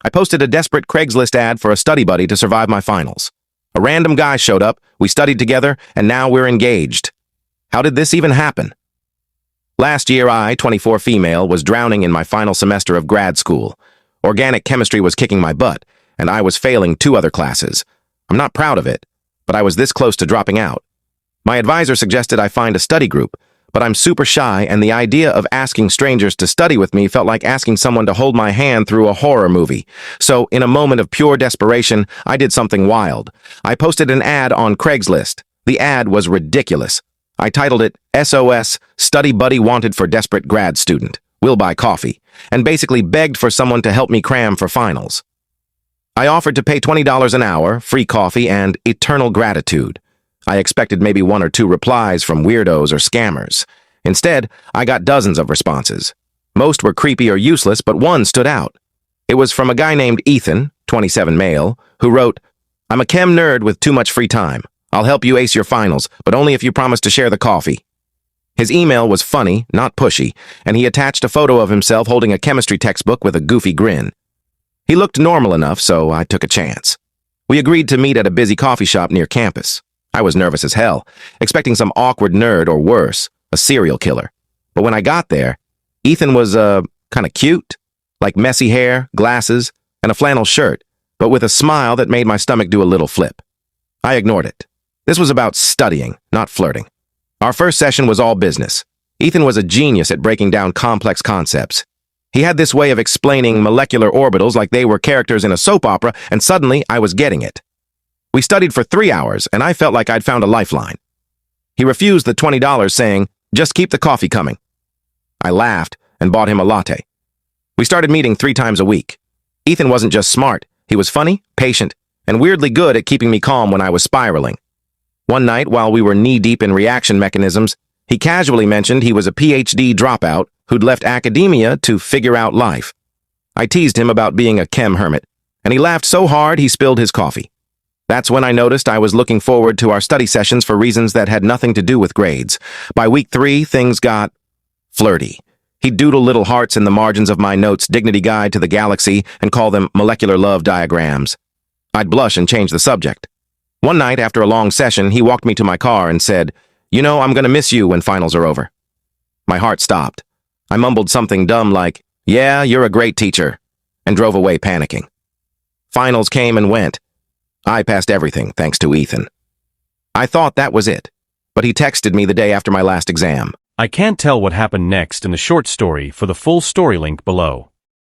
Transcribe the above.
I posted a desperate Craigslist ad for a study buddy to survive my finals. A random guy showed up, we studied together, and now we're engaged. How did this even happen? Last year, I, 24 female, was drowning in my final semester of grad school. Organic chemistry was kicking my butt, and I was failing 2 other classes. I'm not proud of it, but I was this close to dropping out. My advisor suggested I find a study group, but I'm super shy, and the idea of asking strangers to study with me felt like asking someone to hold my hand through a horror movie. So, in a moment of pure desperation, I did something wild. I posted an ad on Craigslist. The ad was ridiculous. I titled it, SOS, Study Buddy Wanted for Desperate Grad Student. Will buy coffee, and basically begged for someone to help me cram for finals. I offered to pay $20 an hour, free coffee, and eternal gratitude. I expected maybe 1 or 2 replies from weirdos or scammers. Instead, I got dozens of responses. Most were creepy or useless, but one stood out. It was from a guy named Ethan, 27 male, who wrote, "I'm a chem nerd with too much free time. I'll help you ace your finals, but only if you promise to share the coffee." His email was funny, not pushy, and he attached a photo of himself holding a chemistry textbook with a goofy grin. He looked normal enough, so I took a chance. We agreed to meet at a busy coffee shop near campus. I was nervous as hell, expecting some awkward nerd or worse, a serial killer. But when I got there, Ethan was, kind of cute, like messy hair, glasses, and a flannel shirt, but with a smile that made my stomach do a little flip. I ignored it. This was about studying, not flirting. Our first session was all business. Ethan was a genius at breaking down complex concepts. He had this way of explaining molecular orbitals like they were characters in a soap opera, and suddenly I was getting it. We studied for 3 hours, and I felt like I'd found a lifeline. He refused the $20, saying, "Just keep the coffee coming." I laughed and bought him a latte. We started meeting 3 times a week. Ethan wasn't just smart, he was funny, patient, and weirdly good at keeping me calm when I was spiraling. One night, while we were knee-deep in reaction mechanisms, he casually mentioned he was a PhD dropout who'd left academia to figure out life. I teased him about being a chem hermit, and he laughed so hard he spilled his coffee. That's when I noticed I was looking forward to our study sessions for reasons that had nothing to do with grades. By week 3, things got flirty. He'd doodle little hearts in the margins of my notes' Dignity Guide to the Galaxy and call them molecular love diagrams. I'd blush and change the subject. One night, after a long session, he walked me to my car and said, "You know, I'm gonna miss you when finals are over." My heart stopped. I mumbled something dumb like, "Yeah, you're a great teacher," and drove away panicking. Finals came and went. I passed everything, thanks to Ethan. I thought that was it, but he texted me the day after my last exam. I can't tell what happened next in the short story. For the full story, link below.